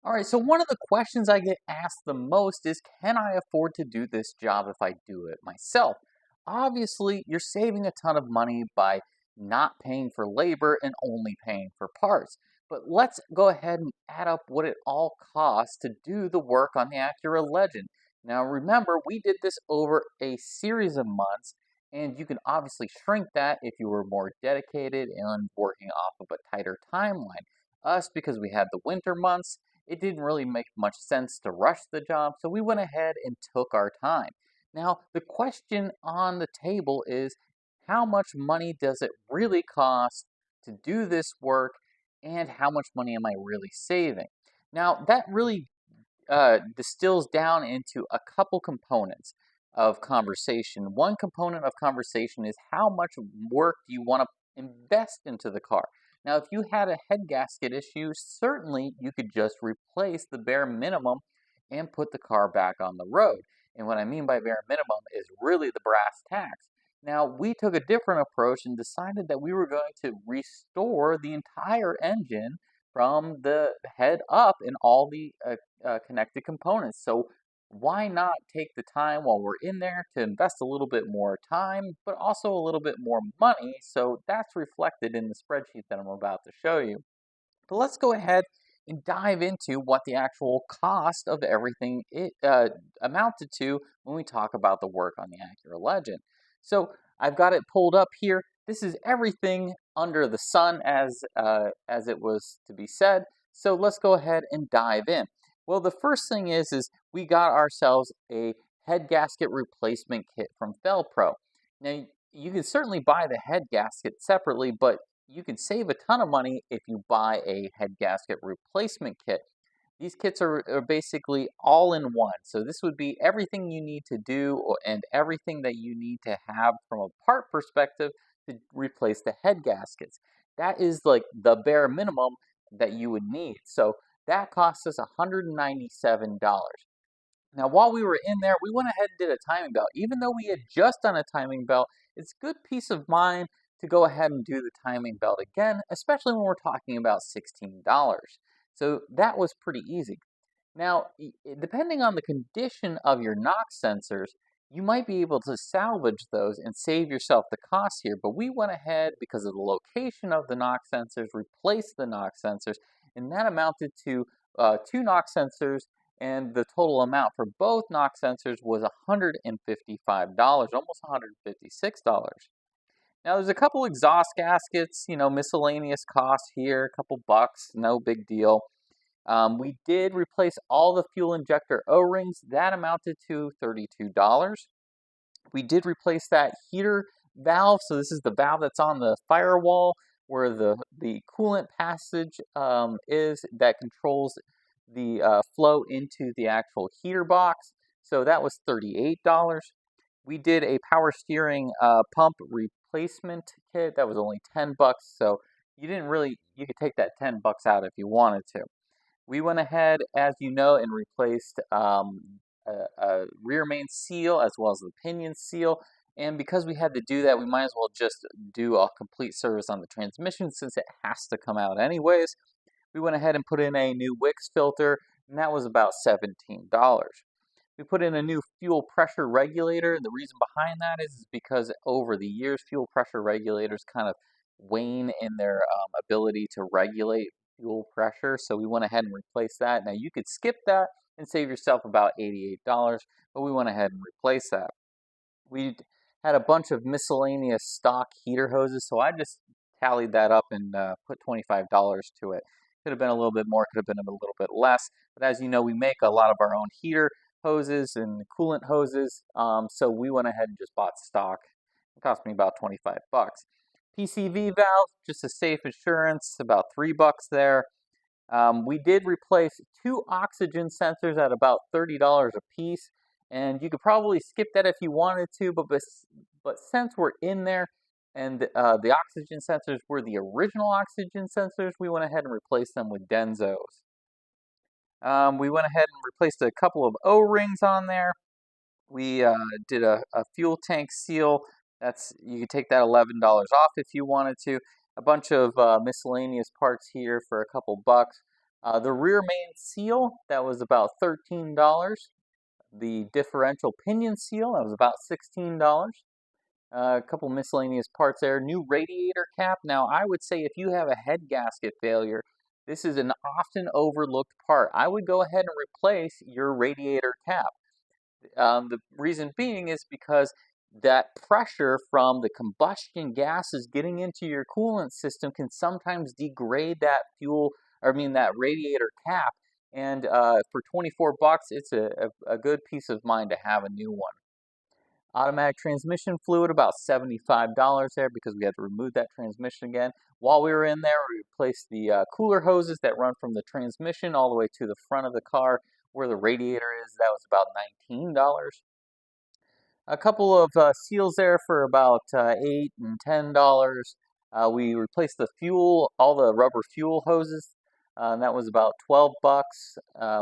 All right, so one of the questions I get asked the most is, can I afford to do this job if I do it myself? Obviously, you're saving a ton of money by not paying for labor and only paying for parts. But let's go ahead and add up what it all costs to do the work on the Acura Legend. Now, remember, we did this over a series of months, and you can obviously shrink that if you were more dedicated and working off of a tighter timeline. Us, because we had the winter months, it didn't really make much sense to rush the job, so we went ahead and took our time. Now, the question on the table is, how much money does it really cost to do this work, and how much money am I really saving? Now, that really distills down into a couple components of conversation. One component of conversation is, how much work do you want to invest into the car? Now, if you had a head gasket issue, certainly you could just replace the bare minimum and put the car back on the road. And what I mean by bare minimum is really the brass tacks. Now, we took a different approach and decided that we were going to restore the entire engine from the head up and all the connected components. So why not take the time while we're in there to invest a little bit more time, but also a little bit more money? So that's reflected in the spreadsheet that I'm about to show you. But let's go ahead and dive into what the actual cost of everything amounted to when we talk about the work on the Acura Legend. So I've got it pulled up here. This is everything under the sun, as it was to be said. So let's go ahead and dive in. Well, the first thing is we got ourselves a head gasket replacement kit from Felpro. Now, you can certainly buy the head gasket separately, but you can save a ton of money if you buy a head gasket replacement kit. These kits are basically all in one. So this would be everything you need to do and everything that you need to have from a part perspective to replace the head gaskets. That is like the bare minimum that you would need. So that cost us $197. Now, while we were in there, we went ahead and did a timing belt. Even though we had just done a timing belt, it's good peace of mind to go ahead and do the timing belt again, especially when we're talking about $16. So that was pretty easy. Now, depending on the condition of your NOx sensors, you might be able to salvage those and save yourself the cost here. But we went ahead, because of the location of the NOx sensors, replaced the NOx sensors, and that amounted to two NOx sensors, and the total amount for both NOx sensors was $155, almost $156. Now, there's a couple exhaust gaskets, miscellaneous costs here, a couple bucks, no big deal. We did replace all the fuel injector O-rings. That amounted to $32. We did replace that heater valve. So this is the valve that's on the firewall where the coolant passage is that controls the flow into the actual heater box. So that was $38. We did a power steering pump replacement kit. That was only $10. So you could take that $10 out if you wanted to. We went ahead, as you know, and replaced a rear main seal as well as the pinion seal. And because we had to do that, we might as well just do a complete service on the transmission since it has to come out anyways. We went ahead and put in a new Wix filter, and that was about $17. We put in a new fuel pressure regulator, and the reason behind that is because over the years, fuel pressure regulators kind of wane in their ability to regulate fuel pressure, so we went ahead and replaced that. Now, you could skip that and save yourself about $88, but we went ahead and replaced that. We had a bunch of miscellaneous stock heater hoses, so I just tallied that up and put $25 to it. Could have been a little bit more, could have been a little bit less, but as you know, we make a lot of our own heater hoses and coolant hoses, so we went ahead and just bought stock. It cost me about $25. PCV valve, just a safe assurance, about $3 there. We did replace two oxygen sensors at about $30 a piece, and you could probably skip that if you wanted to, but since we're in there and the oxygen sensors were the original oxygen sensors, we went ahead and replaced them with Denzos. We went ahead and replaced a couple of O-rings on there. We did a fuel tank seal. You could take that $11 off if you wanted to. A bunch of miscellaneous parts here for a couple bucks. The rear main seal, that was about $13. The differential pinion seal, that was about $16. A couple miscellaneous parts there. New radiator cap. Now, I would say if you have a head gasket failure, this is an often overlooked part. I would go ahead and replace your radiator cap. The reason being is because that pressure from the combustion gases getting into your coolant system can sometimes degrade that fuel, or I mean that radiator cap. And for 24 bucks, it's a good peace of mind to have a new one. Automatic transmission fluid, about $75 there because we had to remove that transmission again. While we were in there, we replaced the cooler hoses that run from the transmission all the way to the front of the car where the radiator is. That was about $19. A couple of seals there for about $8 and $10. We replaced the fuel, all the rubber fuel hoses. And that was about 12 bucks.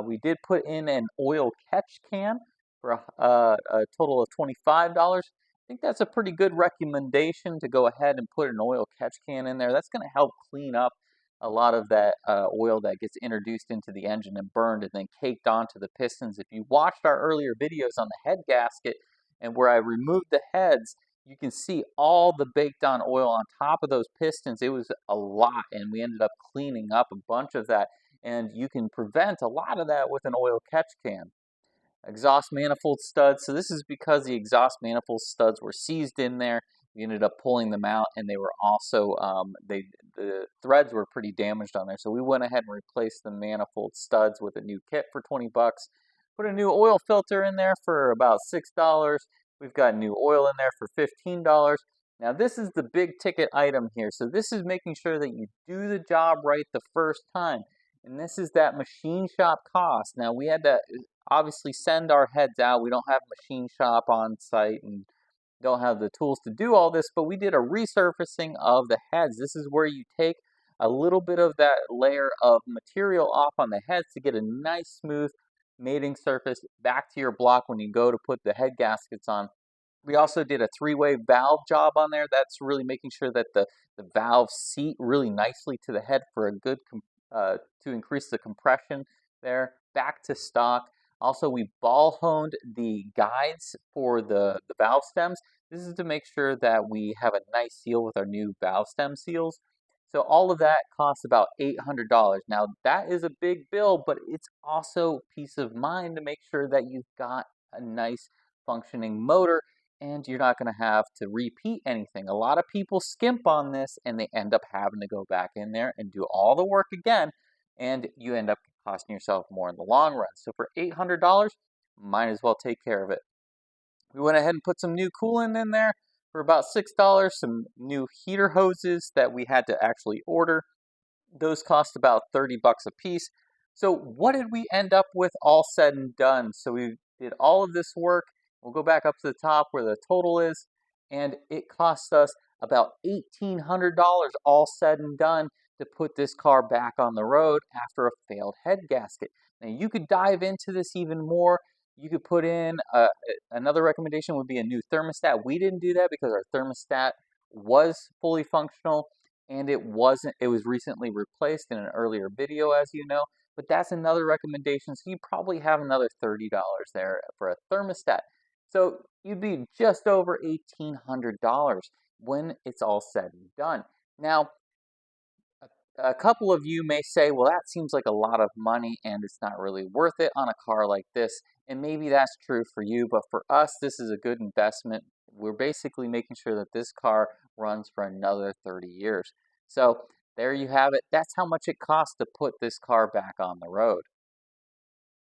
We did put in an oil catch can for a total of $25. I think that's a pretty good recommendation to go ahead and put an oil catch can in there. That's going to help clean up a lot of that oil that gets introduced into the engine and burned and then caked onto the pistons. If you watched our earlier videos on the head gasket and where I removed the heads, you can see all the baked on oil on top of those pistons. It was a lot, and we ended up cleaning up a bunch of that. And you can prevent a lot of that with an oil catch can. Exhaust manifold studs. So this is because the exhaust manifold studs were seized in there. We ended up pulling them out, and they were also the threads were pretty damaged on there. So we went ahead and replaced the manifold studs with a new kit for 20 bucks. Put a new oil filter in there for about $6. We've got new oil in there for $15. Now this is the big ticket item here. So this is making sure that you do the job right the first time. And this is that machine shop cost. Now we had to obviously send our heads out. We don't have a machine shop on site and don't have the tools to do all this, but we did a resurfacing of the heads. This is where you take a little bit of that layer of material off on the heads to get a nice smooth mating surface back to your block when you go to put the head gaskets on. We also did a three-way valve job on there. That's really making sure that the valves seat really nicely to the head for a good to increase the compression there. Back to stock. Also, we ball honed the guides for the valve stems. This is to make sure that we have a nice seal with our new valve stem seals. So all of that costs about $800. Now that is a big bill, but it's also peace of mind to make sure that you've got a nice functioning motor and you're not going to have to repeat anything. A lot of people skimp on this and they end up having to go back in there and do all the work again, and you end up costing yourself more in the long run. So for $800, might as well take care of it. We went ahead and put some new coolant in there for about $6, some new heater hoses that we had to actually order. Those cost about 30 bucks a piece. So what did we end up with all said and done? So we did all of this work. We'll go back up to the top where the total is, and it cost us about $1,800 all said and done to put this car back on the road after a failed head gasket. Now you could dive into this even more. You could put in, another recommendation would be a new thermostat. We didn't do that because our thermostat was fully functional and it wasn't, it was recently replaced in an earlier video, as you know, but that's another recommendation. So you probably have another $30 there for a thermostat. So you'd be just over $1,800 when it's all said and done. Now, a couple of you may say, well, that seems like a lot of money and it's not really worth it on a car like this. And maybe that's true for you, but for us, this is a good investment. We're basically making sure that this car runs for another 30 years. So there you have it. That's how much it costs to put this car back on the road.